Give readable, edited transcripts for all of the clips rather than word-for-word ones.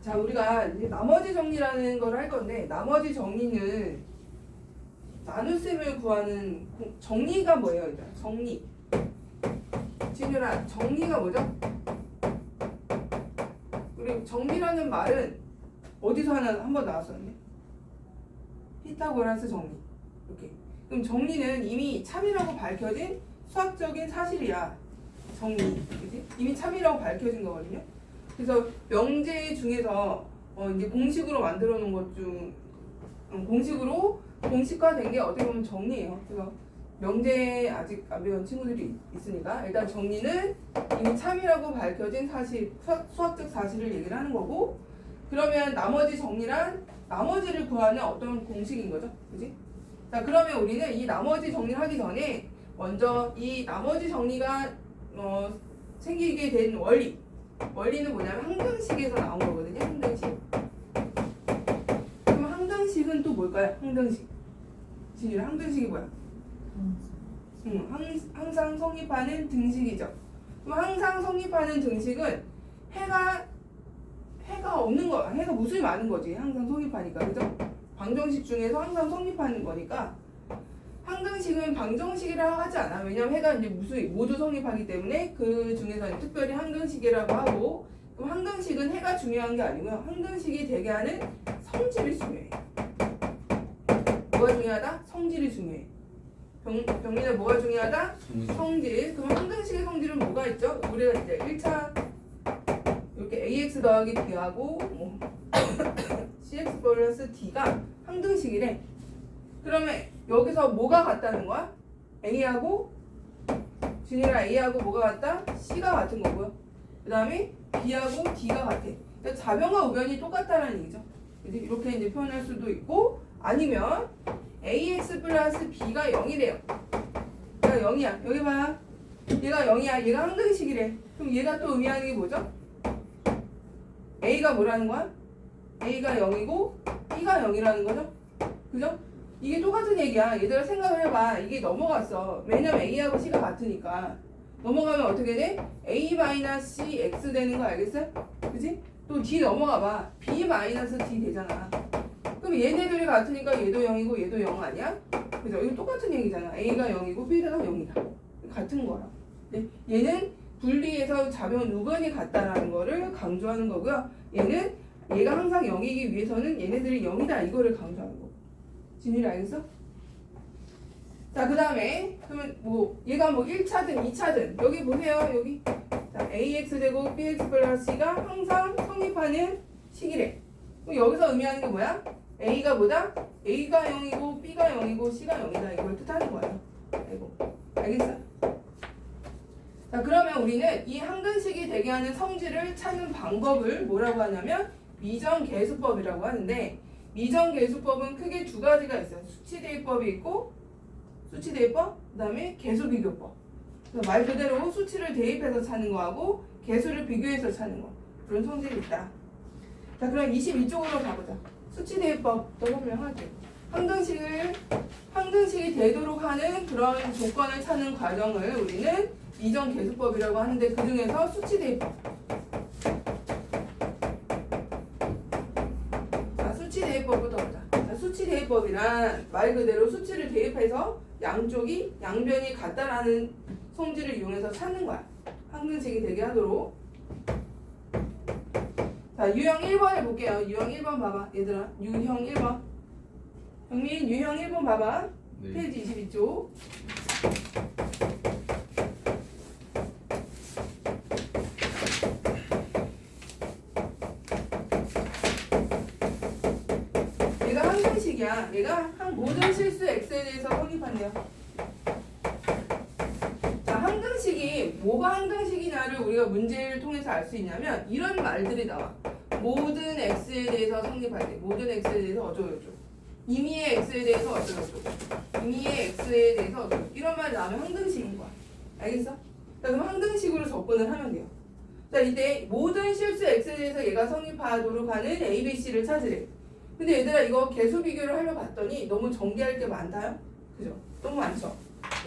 자, 우리가 이제 나머지 정리라는 걸 할 건데, 나머지 정리는 나눗셈을 구하는 정리가 뭐예요? 일단 정리. 진유라, 정리가 뭐죠? 우리 정리라는 말은 어디서 하나 한번 나왔었는데? 피타고라스 정리. 이렇게. 그럼 정리는 이미 참이라고 밝혀진 수학적인 사실이야. 정리. 그치? 이미 참이라고 밝혀진 거거든요. 그래서 명제 중에서 이제 공식으로 만들어 놓은 것 중 공식으로 공식화된 게 어떻게 보면 정리예요. 그래서 명제 아직 안 배운 친구들이 있으니까 일단 정리는 이미 참이라고 밝혀진 사실, 수학적 사실을 얘기를 하는 거고, 그러면 나머지 정리란 나머지를 구하는 어떤 공식인 거죠, 그지? 자, 그러면 우리는 이 나머지 정리를 하기 전에 먼저 이 나머지 정리가 생기게 된 원리는 뭐냐면 항등식에서 나온 거거든요. 항등식. 그럼 항등식은 또 뭘까요? 항등식. 진이랑 항등식이 뭐야? 항상 성립하는 등식이죠. 그럼 항상 성립하는 등식은 해가 없는 거, 해가 무수히 많은 거지. 항상 성립하니까, 그죠? 방정식 중에서 항상 성립하는 거니까 항등식은 방정식이라고 하지 않아. 왜냐면 해가 이제 무수히 모두 성립하기 때문에 그 중에서 특별히 항등식이라고 하고, 그럼 항등식은 해가 중요한 게 아니고요. 항등식이 되게 하는 성질이 중요해. 뭐가 중요하다? 성질이 중요해. 병민아, 뭐가 중요하다? 성질. 그럼 항등식의 성질은 뭐가 있죠? 우리가 이제 1차 이렇게 ax 더하기 b하고 cx 플러스 d가 항등식이래. 그러면 여기서 뭐가 같다는 거야? a하고 진이랑 a하고 뭐가 같다? c가 같은 거고요. 그 다음에 b하고 d가 같아. 그러니까 좌변과 우변이 똑같다는 얘기죠. 이렇게 이제 표현할 수도 있고, 아니면 ax 플러스 b가 0이래요. 얘가 0이야. 여기 봐. 얘가 0이야. 얘가 항등식이래. 그럼 얘가 또 의미하는 게 뭐죠? a가 뭐라는 거야? a가 0이고 b가 0이라는 거죠? 그죠? 이게 똑같은 얘기야. 얘들아 생각을 해봐. 이게 넘어갔어. 왜냐면 a하고 c가 같으니까. 넘어가면 어떻게 돼? a-cx 되는 거 알겠어요? 그지? 또 d 넘어가봐. b-d 되잖아. 그럼 얘네들이 같으니까 얘도 0이고 얘도 0 아니야? 그죠? 이거 똑같은 얘기잖아. a가 0이고 b가 0이다. 같은 거야. 네? 얘는 분리해서 좌변 우변이 같다라는 거를 강조하는 거고요. 얘가 항상 0이기 위해서는 얘네들이 0이다 이거를 강조하는 거고. 진율이 알겠어? 자, 그 다음에 그러면 얘가 1차든 2차든 여기 보세요. 여기 자, ax 제곱 bx 플러스 c가 항상 성립하는 식이래. 그럼 여기서 의미하는 게 뭐야? a가 뭐다? a가 0이고 b가 0이고 c가 0이다 이걸 뜻하는 거예요. 아이고, 알겠어? 자, 그러면 우리는 이 항등식이 되게 하는 성질을 찾는 방법을 뭐라고 하냐면 미정계수법이라고 하는데, 미정계수법은 크게 두 가지가 있어요. 수치대입법이 있고, 수치대입법, 그 다음에 계수비교법. 말 그대로 수치를 대입해서 찾는 거하고 계수를 비교해서 찾는 거, 그런 성질이 있다. 자, 그럼 22쪽으로 가보자. 수치대입법도 설명할게요. 항등식이 되도록 하는 그런 조건을 찾는 과정을 우리는 미정계수법이라고 하는데, 그 중에서 수치대입법. 자, 수치대입법부터 보자. 자, 수치대입법이란 말 그대로 수치를 대입해서 양변이 같다라는 성질을 이용해서 찾는 거야. 항등식이 되게 하도록. 자, 유형 1번을 볼게요. 유형 1번 봐봐. 얘들아, 유형 1번. 형민, 유형 1번 봐봐. 네. 페이지 22쪽. 얘가 항등식이야. 얘가 모든 실수 x에 대해서 성립한대요. 자, 항등식이 뭐가 항등식이냐를 우리가 문제를 통해서 알 수 있냐면 이런 말들이 나와. 모든 x에 대해서 성립할 때, 모든 x에 대해서 어쩌고저쩌고, 임의의 x에 대해서 어쩌고저쩌고, 임의의 x에 대해서 어쩌고저쩌고, 이런 말이 나오면 항등식인 거야. 알겠어? 자, 그럼 항등식으로 접근을 하면 돼요. 자, 이때 모든 실수 x에 대해서 얘가 성립하도록 하는 a, b, c를 찾으래. 근데 얘들아, 이거 계수 비교를 하려 봤더니 너무 전개할 게 많다요? 그죠? 너무 많죠?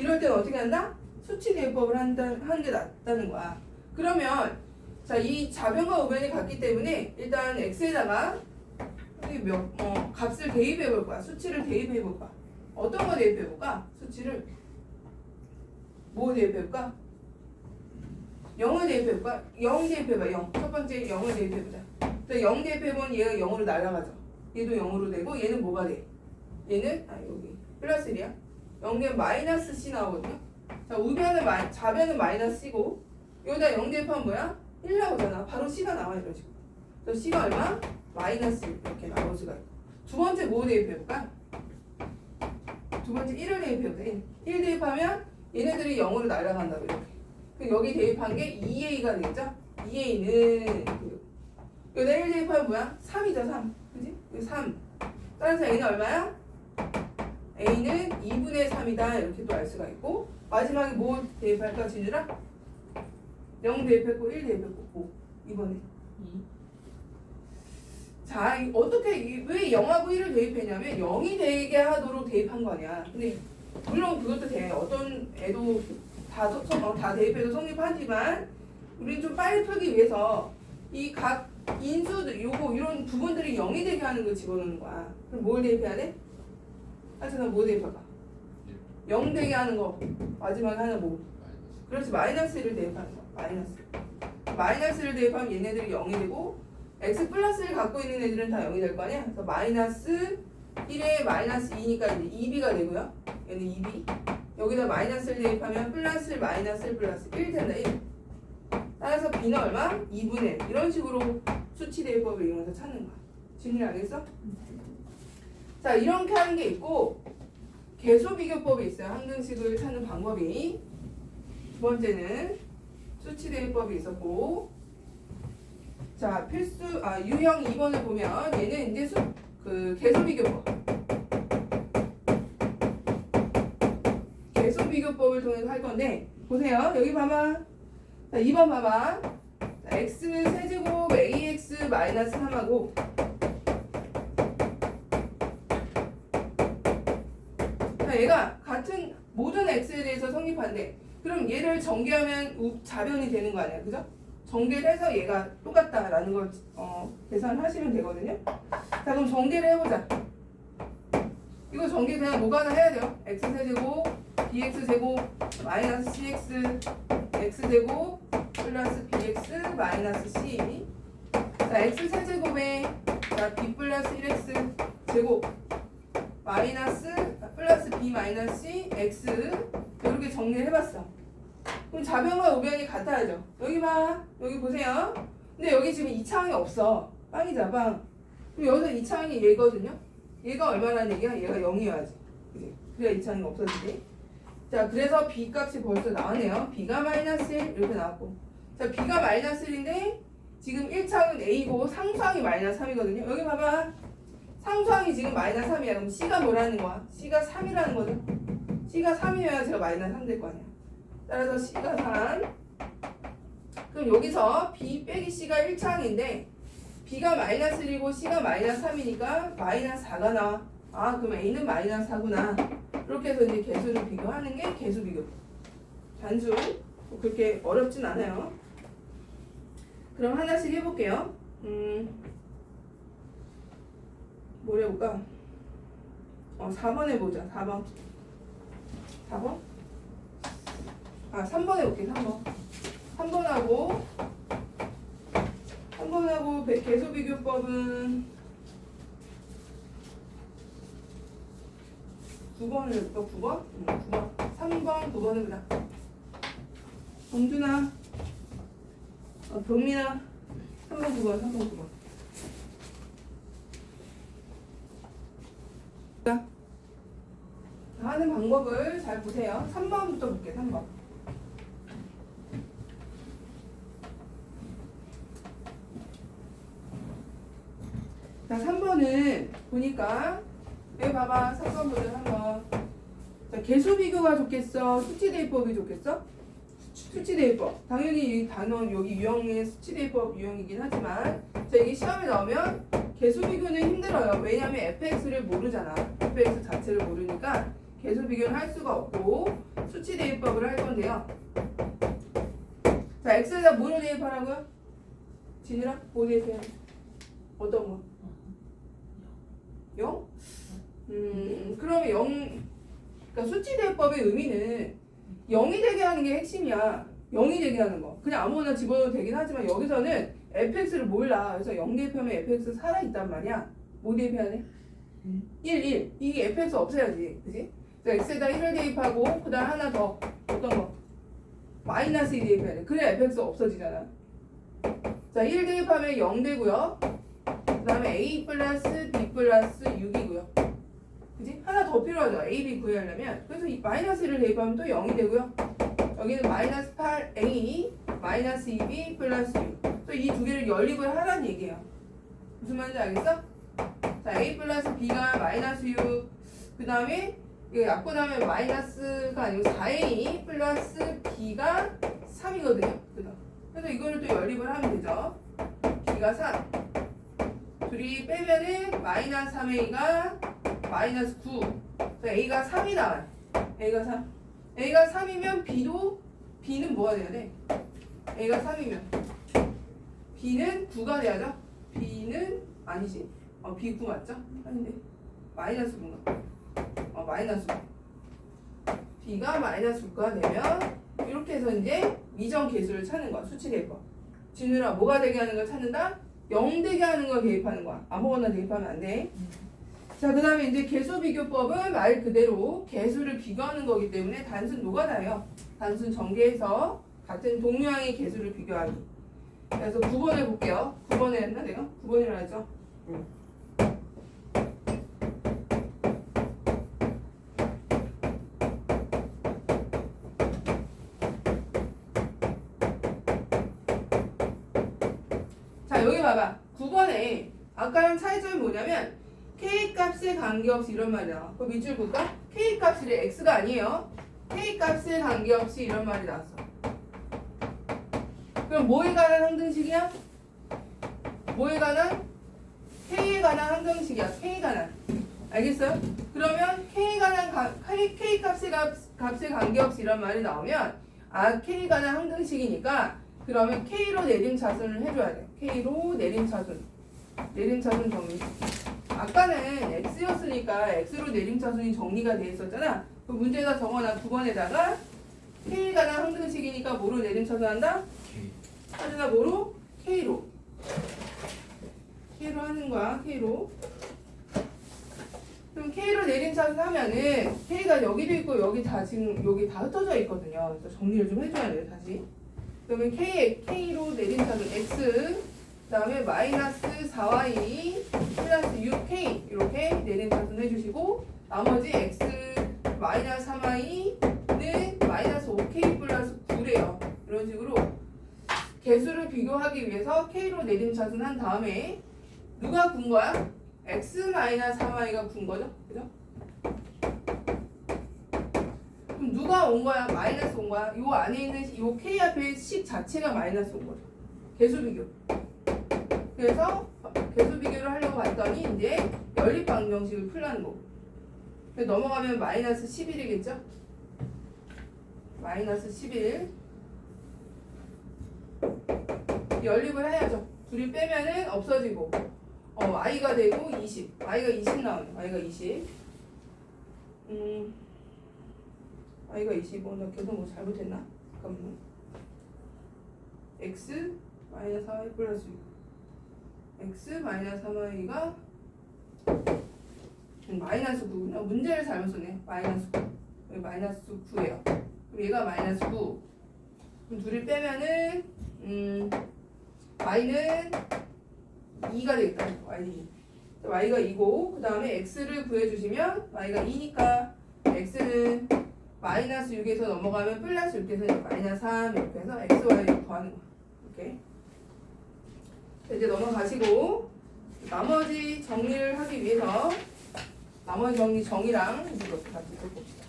이럴 때는 어떻게 한다? 수치 대입법을 하는 게 낫다는 거야. 그러면 자, 이 좌변과 우변이 같기 때문에 일단 x에다가 값을 대입해 볼 거야. 수치를 대입해 볼 거야. 어떤 거 대입해 볼까? 수치를 뭐 대입해 볼까? 0을 대입해 볼까? 0 대입해 봐. 0. 첫 번째 0을 대입해 보자. 자, 0 대입해 보면 얘가 0으로 날아가죠. 얘도 0으로 되고 얘는 뭐가 돼? 얘는 여기 플러스 1이야. 0은 마이너스 C 나오거든요. 자, 우변은 좌변은 마이너스 C고 여기다 0 대입하면 뭐야? 1 나오잖아. 바로 C가 나와 이런 식으로. 그래서 C가 얼마? 마이너스 1 이렇게 나올 수가 있고. 두 번째 뭐 대입해 볼까? 두 번째 1을 대입해 보자. 1 대입하면 얘네들이 0으로 날아간다고 이렇게. 그럼 여기 대입한 게 2a가 되겠죠? 2a는 여기다 1 대입하면 뭐야? 3이죠 3. 그지? 3. 따라서 a는 얼마야? a는 2분의 3이다 이렇게 또 알 수가 있고 마지막에 뭐 대입할까 진주라? 0 대입했고 1 대입했고 5 이번에 2. 자, 어떻게 왜 0하고 1을 대입했냐면 0이 되게 하도록 대입한 거 아니야. 근데 물론 그것도 돼. 어떤 애도 다 대입해도 성립하지만 우리는 좀 빨리 풀기 위해서 이 각 인수들 요거 이런 부분들이 0이 되게 하는 걸 집어넣는 거야. 그럼 뭘 대입해야 돼? 하여튼 뭐 대입할까? 0 되게 하는 거 마지막에 하나 뭐? 그렇지 마이너스 1을 대입하는 거 마이너스를 대입하면 얘네들이 0이 되고 x 플러스를 갖고 있는 애들은 다 0이 될 거 아니야? 그래서 마이너스 1에 마이너스 2니까 이제 2b가 되고요. 얘는 2b. 여기다 마이너스를 대입하면 플러스 마이너스 플러스 1 된다. 1. 따라서 b는 얼마? 2분의 1. 이런 식으로 수치 대입법을 이용해서 찾는 거야. 질문 알겠어? 자, 이렇게 하는 게 있고 계수 비교법이 있어요. 항등식을 찾는 방법이. 두 번째는 수치 대입법이 있었고 자, 유형 2번을 보면 얘는 이제 계수 비교법. 계수 비교법을 통해서 할 건데 보세요. 여기 봐봐. 자, 2번 봐봐. 자, x 세제곱 ax 마이너스 3하고 자, 얘가 같은 모든 x에 대해서 성립한대. 그럼 얘를 전개하면 좌변이 되는 거 아니야, 그죠? 전개를 해서 얘가 똑같다라는 걸 계산하시면 되거든요. 자, 그럼 전개를 해보자. 이거 전개 그냥 뭐가 하나 해야 돼요. x세제곱 bx제곱 마이너스 cx x제곱 플러스 bx 마이너스 c. 자, x세제곱에 b 플러스 1x 제곱 마이너스 플러스 b 마이너스 c x 이렇게 정리를 해봤어. 그럼 좌변과 우변이 같아야죠. 여기 봐. 여기 보세요. 근데 여기 지금 2차항이 없어. 빵이자 빵. 그럼 여기서 2차항이 얘거든요. 얘가 얼마라는 얘기야? 얘가 0이어야지. 그치? 그래야 2차항이 없어지지. 자, 그래서 b 값이 벌써 나왔네요. b가 마이너스 1 이렇게 나왔고. 자, b가 마이너스 1인데 지금 1차항은 a고 상수항이 마이너스 3이거든요. 여기 봐봐. 상수항이 지금 마이너스 3이야. 그럼 c가 뭐라는 거야? c가 3이라는 거죠. c가 3이어야 제가 마이너스 3 될 거 아니야. 따라서 c가 3. 그럼 여기서 b 빼기 c가 1차항인데 b가 마이너스 1이고 c가 마이너스 3이니까 마이너스 4가 나와. 아, 그럼 a는 마이너스 4구나. 이렇게 해서 이제 개수를 비교하는 게 개수 비교. 단수. 그렇게 어렵진 않아요. 그럼 하나씩 해볼게요. 뭘 해볼까? 4번 해보자. 4번. 4번? 3번 해볼게. 3번. 3번하고 계수 비교법은 9번을 해볼까? 9번? 9번. 3번, 9번 해보자. 범준아. 병민아. 3번, 9번. 3번, 9번. 자, 하는 방법을 잘 보세요. 3번부터 볼게요. 3번. 자, 3번은 보니까 여기 봐봐. 3번 보자. 3번. 자, 계수 비교가 좋겠어? 수치 대입법이 좋겠어? 수치 대입법. 당연히 이 단원 여기 유형의 수치 대입법 유형이긴 하지만 자, 이게 시험에 나오면 계수 비교는 힘들어요. 왜냐면 fx를 모르잖아. fx 자체를 모르니까 계수 비교는 할 수가 없고 수치 대입법을 할 건데요. 자, x에다 뭐를 대입하라고요? 진이라 모두 대표하는 어떤 거? 0? 그러면 0, 그러니까 수치 대법의 의미는 0이 되게 하는 게 핵심이야. 0이 되게 하는 거. 그냥 아무거나 집어넣어도 되긴 하지만 여기서는 fx를 몰라. 그래서 0 대입하면 fx 살아있단 말이야. 뭐 대입해야 돼? 1. 이게 fx 없애야지. 그지? 그래서 x에다 1을 대입하고 그 다음 하나 더 어떤 거? 마이너스 2 대입해야 돼. 그래 fx 없어지잖아. 자, 1 대입하면 0 되고요. 그 다음에 a 플러스 b 플러스 6이고요. 그지? 하나 더 필요하죠. a, b 구하려면. 그래서 이 마이너스 1을 대입하면 또 0이 되고요. 여기는 마이너스 8a 마이너스 2b 플러스 6. 또 이 두 개를 연립을 하라는 얘기예요. 무슨 말인지 알겠어? 자, a 플러스 b가 마이너스 6. 그 다음에 이거 약분하면 마이너스가 아니고 4a 플러스 b가 3이거든요. 그래서 이거를 또 연립을 하면 되죠. b가 3. 둘이 빼면은 마이너스 3a가 마이너스 9. 그래서 a가 3이 나와요. a가 3. a가 3이면 b는 뭐가 돼야 돼? a가 3이면 b는 9가 돼야죠. b는 아니지. b 9 맞죠? 아닌데. 마이너스 9인가? 마이너스 9. b가 마이너스 9가 되면 이렇게 해서 이제 미정 계수를 찾는 거야. 수치 대입법. 지누라 뭐가 되게 하는 걸 찾는다? 0 되게 하는 걸 대입하는 거야. 아무거나 대입하면 안 돼. 자, 그 다음에 이제 개수 비교법은 말 그대로 개수를 비교하는 거기 때문에 단순 노가다예요. 단순 전개해서 같은 동류항의 개수를 비교하기. 그래서 9번을 볼게요. 9번에 했나 내가? 9번이라 했죠? 자, 여기 봐봐. 9번에 아까랑 차이점이 뭐냐면 K값에 관계없이 이런 말이 나와. 그럼 밑줄 볼까? K값이 X가 아니에요. K값에 관계없이 이런 말이 나왔어. 그럼 뭐에 관한 항등식이야? 뭐에 관한? K에 관한 항등식이야. K에 관한. 알겠어요? 그러면 K에 관한 K값에 값에 관계없이 이런 말이 나오면 K에 관한 항등식이니까 그러면 K로 내림차순을 해줘야 돼. K로 내림차순. 내림차순 정리. 아까는 X였으니까 X로 내림차순이 정리가 돼 있었잖아. 그 문제에다 적어놔. 9번에다가 K에 관한 항등식이니까 뭐로 내림차순 한다? 하지나 뭐로? K로. K로 하는 거야. K로. 그럼 K로 내림차순 하면은 K가 여기도 있고 여기 다 지금 여기 다 흩어져 있거든요. 그래서 정리를 좀 해줘야 돼요. 다시. 그러면 K로 내림차순 X 그 다음에 마이너스 4y 플러스 6k 이렇게 내림차순 해주시고 나머지 x 마이너스 3y는 마이너스 5k 플러스 9래요. 이런 식으로 개수를 비교하기 위해서 k로 내림차순 한 다음에 누가 군 거야? x 마이너스 3y가 군 거죠? 그죠? 그럼 누가 온 거야? 마이너스 온 거야? 요 안에 있는 요 k 앞에 식 자체가 마이너스 온 거죠. 개수 비교. 그래서 개수 비교를 하려고 봤더니 이제 연립 방정식을 풀라는 거고. 넘어가면 마이너스 11이겠죠? 마이너스 11. 연립을 해야죠. 둘이 빼면은 없어지고 y가 되고 20. y가 20 나오네. y가 20. y가 20. 나 계속 뭐 잘못했나? 잠깐만. x 마이너스 4y 플러스 6. x 마이너스 3y가 마이너스 9구나. 문제를 잘못 썼네. 마이너스 9. 여기 마이너스 9예요. 그럼 얘가 마이너스 9. 그럼 둘이 빼면은 y는 2가 되겠다. y가 2고 그 다음에 x를 구해주시면 y가 2니까 x는 마이너스 6에서 넘어가면 플러스 6에서 마이너스 3 이렇게 해서 x, y 더하는 거야. 이렇게. 이제 넘어가시고 나머지 정리를 하기 위해서 나머지 정의랑 이렇게 같이 봅시다.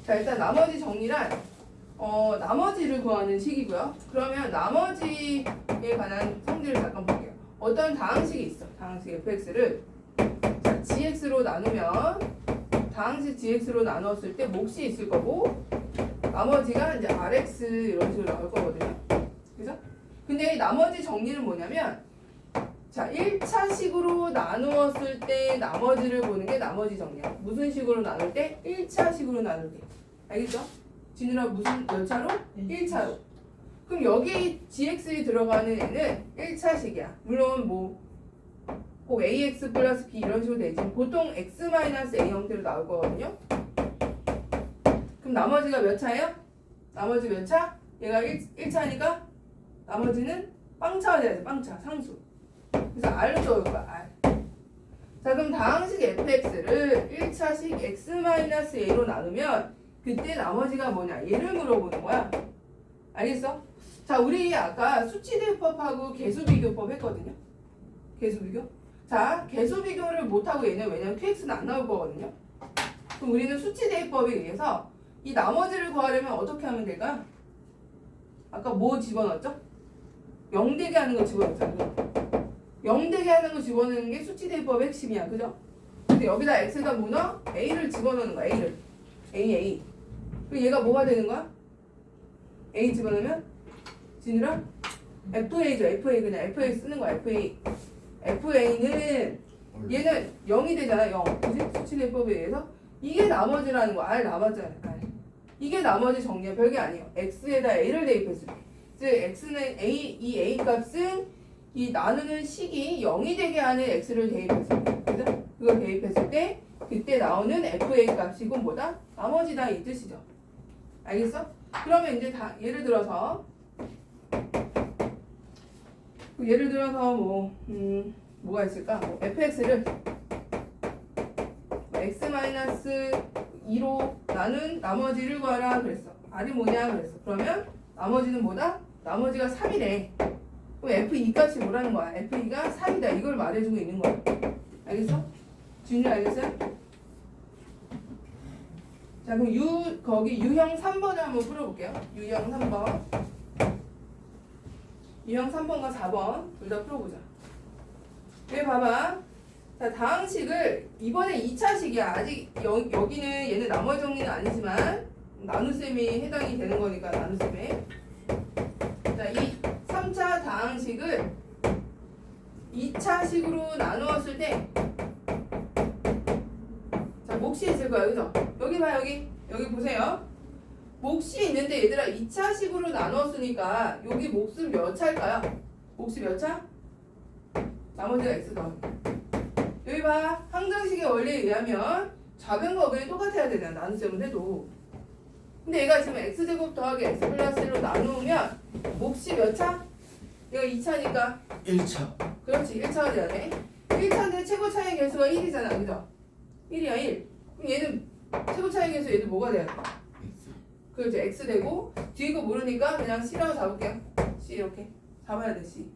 자, 일단 나머지 정리란 나머지를 구하는 식이고요. 그러면 나머지에 관한 성질을 잠깐 볼게요. 어떤 다항식이 있어. 다항식 fx를 자, gx로 나누면 다항식 gx로 나눴을 때 몫이 있을 거고 나머지가 이제 rx 이런 식으로 나올 거거든요. 그죠? 근데 나머지 정리는 뭐냐면 자 1차식으로 나누었을 때 나머지를 보는 게 나머지 정리야. 무슨 식으로 나눌 때? 1차식으로 나눌 때. 알겠죠? 진우라 무슨 몇 차로? 1차로. 그럼 여기 gx에 들어가는 애는 1차식이야. 물론 뭐 꼭 ax 플러스 b 이런 식으로 되지. 보통 x 마이너스 a 형태로 나올 거거든요. 그럼 나머지가 몇 차예요? 나머지 몇 차? 얘가 1차니까 나머지는 빵차가 돼야지. 빵차, 상수. 그래서 R로 적을 거야. R. 자 그럼 다항식 fx를 1차식 x-a로 나누면 그때 나머지가 뭐냐? 얘를 물어보는 거야. 알겠어? 자 우리 아까 수치대입법하고 개수비교법 했거든요. 개수비교. 자 개수비교를 못하고 얘는 왜냐면 qx는 안 나올 거거든요. 그럼 우리는 수치대입법에 의해서 이 나머지를 구하려면 어떻게 하면 될까? 아까 뭐 집어넣었죠? 0되게 하는 거 집어넣었잖아. 0되게 하는 거 집어넣는 게 수치대입법의 핵심이야. 그죠? 근데 여기다 x에다 뭐 넣어? a를 집어넣는 거야. a를. a. 그럼 얘가 뭐가 되는 거야? a 집어넣으면 진우랑 fa죠. fa 그냥 fa 쓰는 거야. fa는 얘는 0이 되잖아. 0. 그지? 수치대입법에 의해서 이게 나머지라는 거. R 나머지라는 거. 이게 나머지 정리야. 별게 아니에요. x에다 a를 대입했을 때. 즉 x는 이 a 값은 이 나누는 식이 0이 되게 하는 x를 대입했을 때. 그죠? 그걸 대입했을 때 그때 나오는 fa 값이고 뭐다? 나머지다 이 뜻이죠. 알겠어? 그러면 이제 다 예를 들어서 뭐가 있을까? 뭐 fx를 x-2로 나눈 나머지를 구하라 그랬어. r이 뭐냐 그랬어. 그러면 나머지는 뭐다? 나머지가 3이래. 그럼 f2 값이 뭐라는 거야? f2가 3이다. 이걸 말해주고 있는 거야. 알겠어? 준이 알겠어요? 자 그럼 거기 유형 3번을 한번 풀어볼게요. 유형 3번. 유형 3번과 4번 둘 다 풀어보자. 여기 봐봐. 자 다항식을 이번에 2차식이야. 아직 여기는 얘는 나머지 정리는 아니지만 나눗셈이 해당이 되는 거니까 나눗셈에. 자 이 3차 다항식을 2차식으로 나누었을 때 자 몫이 있을 거야. 그죠? 여기 봐 여기 보세요. 몫이 있는데 얘들아 2차식으로 나눴으니까 여기 몫은 몇 차일까요? 몫이 몇 차? 나머지가 x 더하기. 여기 봐. 항정식의 원리에 의하면 좌변과 우변이 똑같아야 되잖아. 나눗셈은 해도. 근데 얘가 지금 x제곱 더하기 x 플러스 1로 나누면 몫이 몇 차? 얘가 2차니까 1차. 그렇지 1차가 돼야 돼. 1차인데 최고 차이 개수가 1이잖아. 그죠? 1이야 1. 그럼 얘는 최고 차이 개수 얘도 뭐가 돼야 돼? 그렇죠. x 되고 뒤에 거 모르니까 그냥 c라고 잡을게요. c 이렇게 잡아야 돼. c.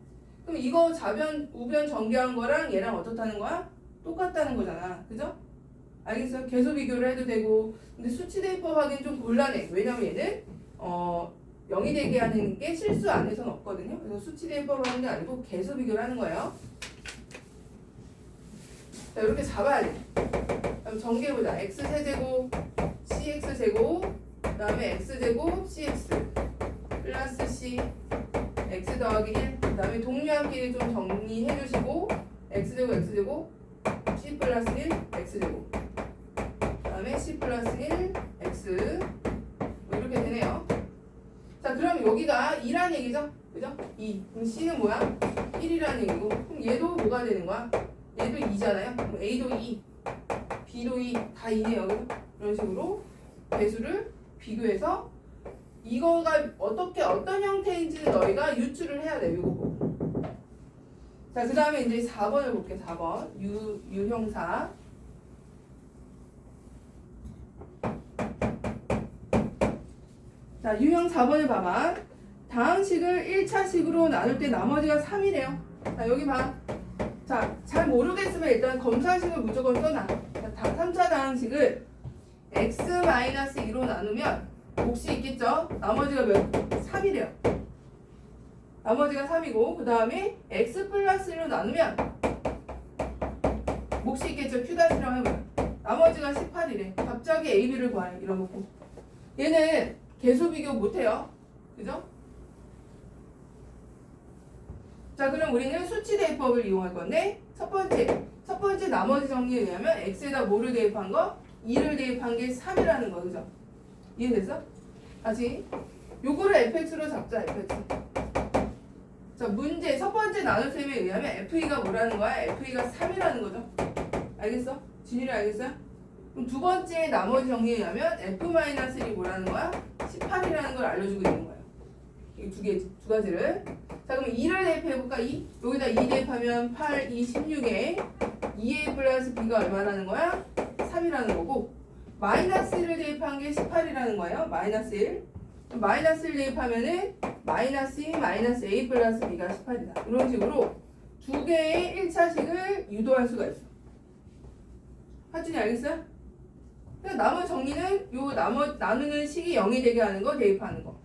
그럼 이거 좌변 우변 전개한 거랑 얘랑 어떻다는 거야? 똑같다는 거잖아. 그죠? 알겠어요? 계속 비교를 해도 되고. 근데 수치대입법 하기엔 좀 곤란해. 왜냐면 얘는 0이 되게 하는 게 실수 안에서는 없거든요. 그래서 수치대입법을 하는 게 아니고 계속 비교를 하는 거예요. 자 이렇게 잡아야 돼. 그럼 전개해보자. x세제곱 cx제곱 그 다음에 x제곱 cx 플러스 c x 더하기 1 그 다음에 동류함끼리 좀 정리해 주시고 x제곱 c 플러스 1 x제곱 그 다음에 c 플러스 1 x 뭐 이렇게 되네요. 자 그럼 여기가 2라는 얘기죠? 그죠? 2 그럼 c는 뭐야? 1이라는 얘기고 그럼 얘도 뭐가 되는 거야? 얘도 2잖아요. 그럼 a도 2 b도 2 다 2네요. 그죠? 이런 식으로 배수를 비교해서 이거가 어떤 형태인지는 너희가 유추를 해야 돼. 이거 보고. 자, 그 다음에 이제 4번을 볼게. 4번. 유형사. 자, 유형 4번을 봐봐. 다항식을 1차식으로 나눌 때 나머지가 3이래요. 자, 여기 봐. 자, 잘 모르겠으면 일단 검사식을 무조건 써놔. 자, 3차 다항식을 x-2로 나누면 몫이 있겠죠? 나머지가 몇? 3이래요. 나머지가 3이고 그 다음에 x 플러스 1로 나누면 몫이 있겠죠? q-랑 해보면 나머지가 18이래. 갑자기 A, B를 구하래. 이러놓고 얘는 계수 비교 못해요. 그죠? 자, 그럼 우리는 수치 대입법을 이용할 건데 첫 번째 나머지 정리에 의하면 x에다 뭐를 대입한 거? 2를 대입한 게 3이라는 거. 그죠? 이해됐어? 다시 요거를 fx로 잡자. fx. 자, 문제 첫 번째 나눗셈에 의하면 FE가 뭐라는 거야? FE가 3이라는 거죠. 알겠어? 진일이 알겠어요? 그럼 두 번째 나머지 정리에 의하면 F-1이 뭐라는 거야? 18이라는 걸 알려주고 있는 거예요. 이 두 가지를. 자, 그럼 2를 대입해볼까? 2? 여기다 2 대입하면 8, 2, 16에 2a 플러스 b가 얼마라는 거야? 3이라는 거고 마이너스 1을 대입한 게 18이라는 거예요. 마이너스 1. 마이너스 1 대입하면은 마이너스 2, 마이너스 a 플러스 b가 18이다. 이런 식으로 두 개의 1차식을 유도할 수가 있어. 하준이 알겠어요? 그러니까 나머지 정리는 요 나누는 식이 0이 되게 하는 거 대입하는 거.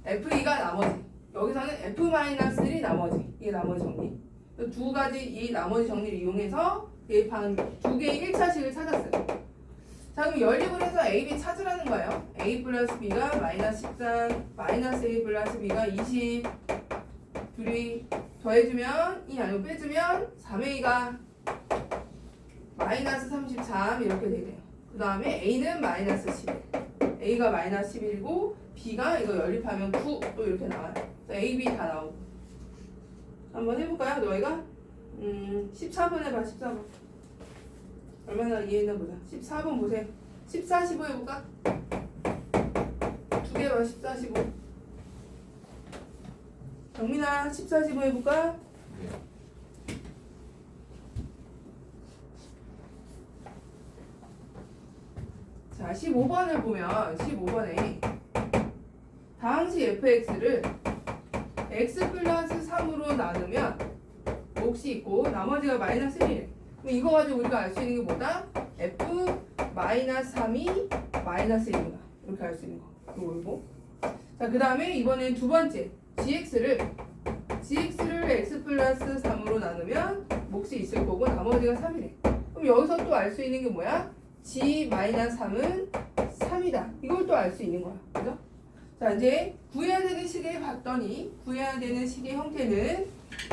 F2가 나머지. 여기서는 F-1이 나머지. 이게 나머지 정리. 두 가지 이 나머지 정리를 이용해서 대입하는 두 개의 1차식을 찾았어요. 자, 그럼 연립을 해서 A, B 찾으라는 거예요. A 플러스 B가 마이너스 13, 마이너스 A 플러스 B가 20. 둘이 더해주면 이 아니고 빼주면 3A가 마이너스 33 이렇게 되네요. 그 다음에 A는 마이너스 11. A가 마이너스 11이고 B가 이거 연립하면 9 또 이렇게 나와요. A, B 다 나오고. 한번 해볼까요? 너희가? 14번 해봐. 14번. 얼마나 이해했나 보자. 14번 보세요. 14, 15 해볼까? 두 개 봐. 14, 15. 정민아 14, 15 해볼까? 자, 15번을 보면 15번에 다항식 fx를 x 플러스 3으로 나누면 몫이 있고 나머지가 마이너스 1이래. 그럼 이거 가지고 우리가 알 수 있는 게 뭐다? f 마이너스 3이 마이너스 1이구나. 이렇게 알 수 있는 거. 이거. 자, 그 다음에 이번엔 두 번째 gx를 x 플러스 3으로 나누면 몫이 있을 거고 나머지가 3이래. 그럼 여기서 또 알 수 있는 게 뭐야? g 마이너스 3은 3이다. 이걸 또 알 수 있는 거야. 그죠? 자, 이제 구해야 되는 식을 봤더니 구해야 되는 식의 형태는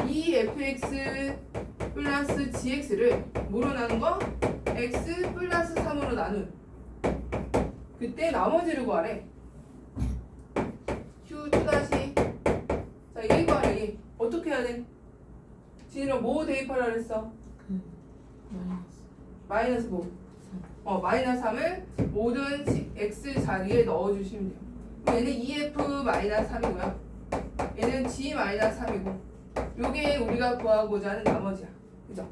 이 fx 플러스 gx를 뭐로 나눈 거? x 플러스 3으로 나눈 그때 나머지를 구하래. q 다시 자, 얘 구하래. 얘 어떻게 해야 돼? 진이랑 뭐 대입하라 그랬어? 마이너스 뭐? 마이너스 3을 모든 x 자리에 넣어주시면 돼요. 얘는 2f 마이너스 3이고요. 얘는 g 마이너스 3이고 요게 우리가 구하고자 하는 나머지야. 그죠?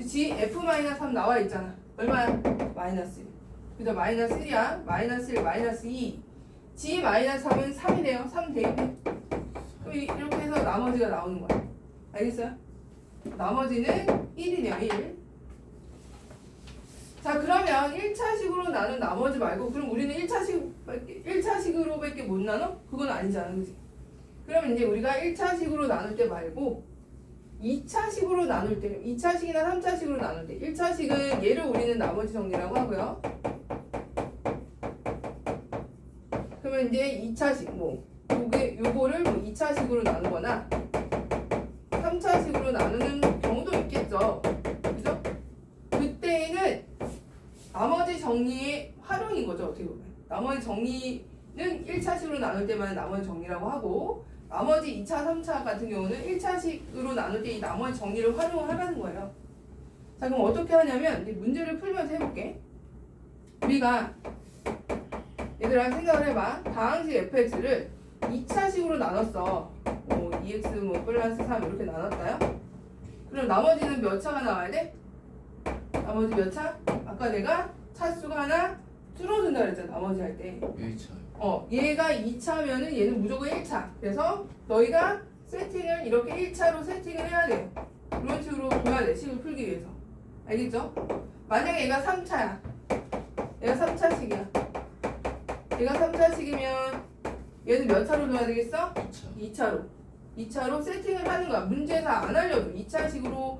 g f 마이너스 3 나와 있잖아. 얼마야? 마이너스 1. 그죠? 마이너스 1이야. 마이너스 1, 마이너스 2. g 마이너스 3은 3이래요. 3 대입해. 그럼 이렇게 해서 나머지가 나오는 거야. 알겠어요? 나머지는 1이네요. 1. 자, 그러면 1차식으로 나눈 나머지 말고 그럼 우리는 1차식으로 밖에 못 나눠? 그건 아니잖아. 그치? 그러면 이제 우리가 1차식으로 나눌 때 말고 2차식으로 나눌 때 2차식이나 3차식으로 나눌 때 1차식은 얘를 우리는 나머지 정리라고 하고요. 그러면 이제 2차식 요거를 2차식으로 나누거나 3차식으로 나누는 경우도 있겠죠. 그죠? 그때는 나머지 정리의 활용인 거죠. 어떻게 보면 나머지 정리는 1차식으로 나눌 때만 나머지 정리라고 하고 나머지 2차, 3차 같은 경우는 1차식으로 나눌 때 이 나머지 정리를 활용하라는 거예요. 자, 그럼 어떻게 하냐면 이제 문제를 풀면서 해볼게. 우리가 얘들아 생각을 해봐. 다항식 fx를 2차식으로 나눴어. 2x 플러스 3 이렇게 나눴다요. 그럼 나머지는 몇 차가 나와야 돼? 나머지 몇 차? 아까 내가 차수가 하나 줄어든다 그랬잖아. 나머지 할 때 1차 얘가 2차면은 얘는 무조건 1차. 그래서 너희가 세팅을 이렇게 1차로 세팅을 해야 돼요. 이런 식으로 둬야 돼. 식을 풀기 위해서. 알겠죠? 만약에 얘가 3차야. 얘가 3차식이야. 얘가 3차식이면 얘는 몇 차로 둬야 되겠어? 2차로. 2차로 세팅을 하는 거야. 문제에서 안 알려줘. 2차식으로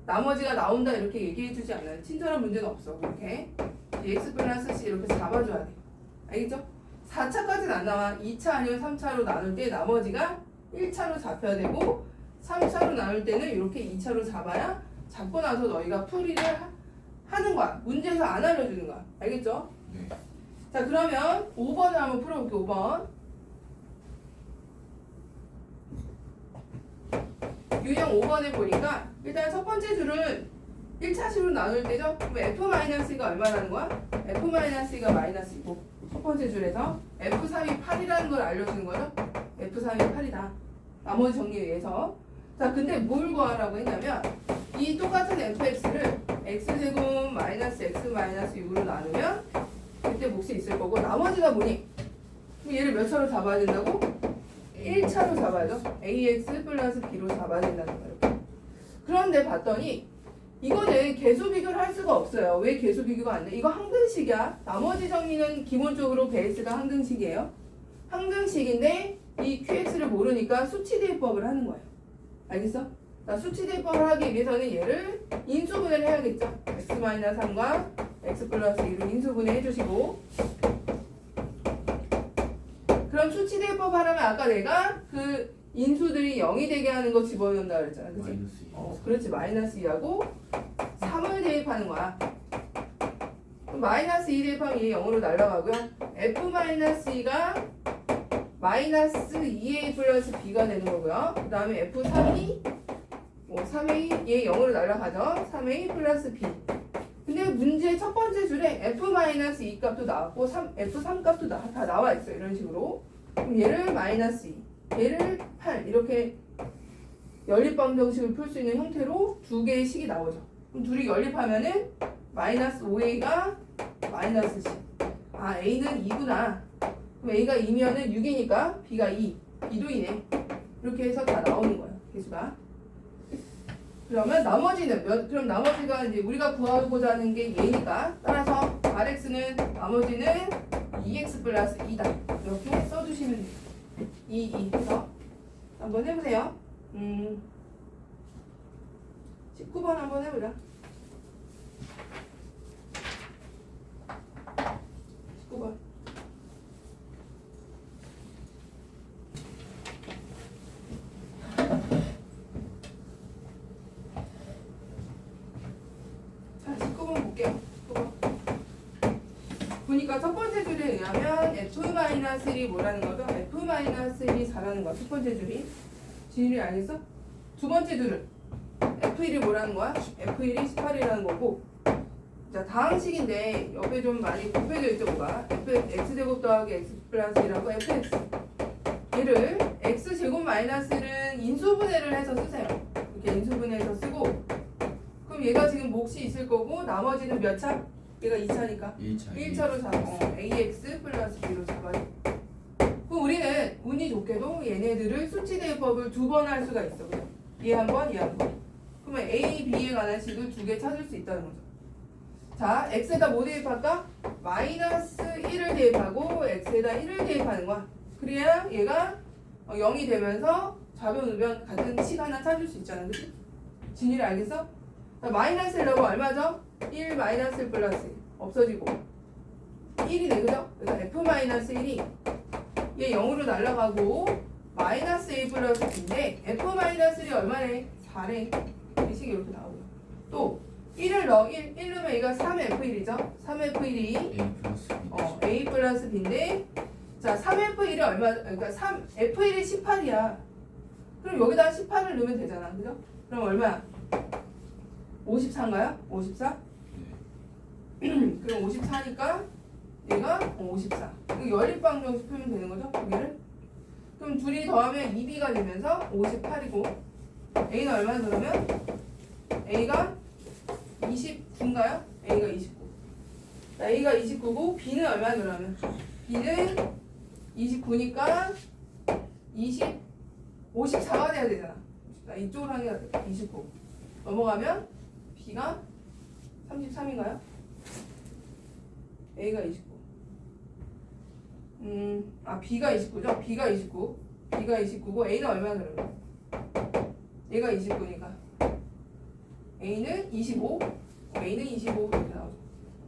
나머지가 나온다 이렇게 얘기해주지 않아요. 친절한 문제는 없어. 그렇게 dx 플러스 c 이렇게 잡아줘야 돼. 알겠죠? 4차까지는 안 나와. 2차 아니면 3차로 나눌 때 나머지가 1차로 잡혀야 되고 3차로 나눌 때는 이렇게 2차로 잡아야 잡고 나서 너희가 풀이를 하는 거야. 문제에서 안 알려주는 거야. 알겠죠? 네. 자, 그러면 5번을 한번 풀어볼게요. 5번. 유형 5번에 보니까 일단 첫 번째 줄은 1차식으로 나눌 때죠. 그럼 F-가 얼마라는 거야? F-가 마이너스이고 첫 번째 줄에서 F3이 8이라는 걸 알려주는 거죠. F3이 8이다. 나머지 정리에 의해서. 자, 근데 뭘 구하라고 했냐면 이 똑같은 fx를 x제곱 마이너스 x 마이너스 6으로 나누면 그때 몫이 있을 거고 나머지가 뭐니? 그럼 얘를 몇 차로 잡아야 된다고? 1차로 잡아야죠. ax 플러스 b로 잡아야 된다는 거예요. 그런데 봤더니 이거는 계수 비교를 할 수가 없어요. 왜 계수 비교가 안 돼? 이거 항등식이야. 나머지 정리는 기본적으로 베이스가 항등식이에요. 항등식인데 이 qx를 모르니까 수치 대입법을 하는 거예요. 알겠어? 자, 수치 대입법을 하기 위해서는 얘를 인수분해를 해야겠죠. x-3과 x 플러스 2로 인수분해 해주시고 그럼 수치 대입법 하려면 아까 내가 그 인수들이 0이 되게 하는 거 집어넣는다 그랬잖아. 그치? 마이너스 2. 그렇지. 마이너스 2하고 3을 대입하는 거야. 그럼 마이너스 2 대입하면 얘 0으로 날아가고요. f-2가 마이너스 2a 플러스 b가 되는 거고요. 그 다음에 f3이 3a 얘 0으로 날아가죠. 3a 플러스 b. 근데 문제 첫 번째 줄에 f-2 값도 나왔고 f3 값도 다 나와 있어. 이런 식으로. 그럼 얘를 마이너스 2, 얘를 8 이렇게 연립방정식을 풀 수 있는 형태로 두 개의 식이 나오죠. 그럼 둘이 연립하면은 마이너스 5a가 마이너스 10. 아, a는 2구나. 그럼 a가 2면은 6이니까 b가 2. b도 2네. 이렇게 해서 다 나오는 거예요. 개수가. 그러면 나머지는 그럼 나머지가 이제 우리가 구하고자 하는 게 얘니까 따라서 rx는 나머지는 2x 플러스 2다. 이렇게 써주시면 돼요. 2 해서 한번 해보세요. 19번 한번 해보자. 19번. 자, 19번 볼게요. 19번. 보니까 첫 번째 줄에 의하면 f-1이 뭐라는 거죠? f-1이 4라는 거야. 첫 번째 줄이. 진율이 알겠어? 두 번째 줄은 f1이 뭐라는 거야? f1이 18이라는 거고. 자, 다항식인데 옆에 좀 많이 곱해져 있죠, 뭐가? x제곱 더하기 x 플러스 1하고 fx. 얘를 x제곱 마이너스는 인수분해를 해서 쓰세요. 이렇게 인수분해해서 쓰고. 그럼 얘가 지금 몫이 있을 거고 나머지는 몇 차? 얘가 2차니까 1차로 잡아. ax 플러스 b로 잡아요. 그럼 우리는 운이 좋게도 얘네들을 수치 대입법을 2번 할 수가 있어. 그죠? 얘 한 번, 얘 한 번. 그러면 a, b에 관한 식을 2개 찾을 수 있다는 거죠. 자, x에다 뭐 대입할까? 마이너스 1을 대입하고 x에다 1을 대입하는 거야. 그래야 얘가 0이 되면서 좌변, 우변 같은 식 하나 찾을 수 있잖아. 그치? 진율이 알겠어? 자, 마이너스 1라고 얼마죠? 1 마이너스 1 플러스 1 없어지고 1이네. 그죠? 그래서 f-1이 얘 0으로 날아가고 마이너스 a 플러스 b인데 f-1이 얼마네? 4래. 이 식이 이렇게 나오고요. 또 1을 넣어. 1 넣으면 얘가 3f1이죠. 3f1이 A 플러스 B. a 플러스 b인데 자 3f1이 얼마? 그러니까 f1이 18이야. 그럼 여기다 18을 넣으면 되잖아. 그죠? 그럼 얼마야? 54인가요? 54? 네. 그럼 54니까 얘가 54. 이거 연립방정식 풀면 되는 거죠? 두 개를. 그럼 둘이 더하면 2b가 되면서 58이고 a는 얼마나 그러면? a가 29인가요? a가 29. 자, a가 29고 b는 얼마나 그러면? b는 29니까 54가 돼야 되잖아. 자, 이쪽으로 하는 게 낫다. 29. 넘어가면 b가 33인가요? a가 29. b가 29죠? b가 29. b가 29고 a는 얼마나 그러면? 얘가 29니까 A는 25, A는 25 이렇게 나오죠.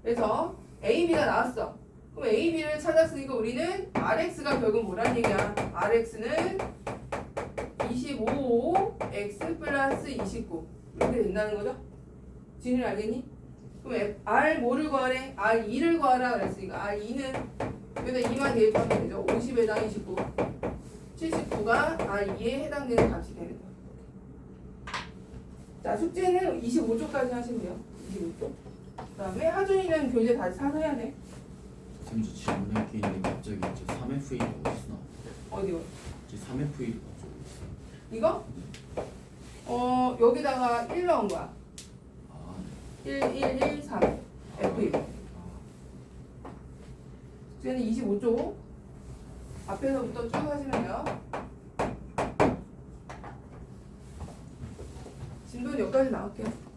그래서 A, B가 나왔어. 그럼 A, B를 찾았으니까 우리는 RX가 결국 뭐란 얘기야? RX는 25, X 플러스 29 이렇게 된다는 거죠? 진이 알겠니? 그럼 R 뭐를 구하래? R2를 구하라 그랬으니까 R2는 여기다 2만 대입하면 되죠. 50에다 29 79가 R2에 해당되는 값이 되는 거야. 자, 숙제는 25쪽까지 하시면 돼요. 25쪽. 그 다음에 하준이는 교재 다시 사서 해야 돼. 쌤저 질문할 게 있는데 갑자기 저 3F이라고 있어. 어디요? 저 3F이라고 있어. 이거? 여기다가 1 넣은 거야. 아, 1, 1, 1, 3 F2. 숙제는 25쪽. 앞에서부터 쭉 하시면 돼요. 진도는 여기까지 나올게요.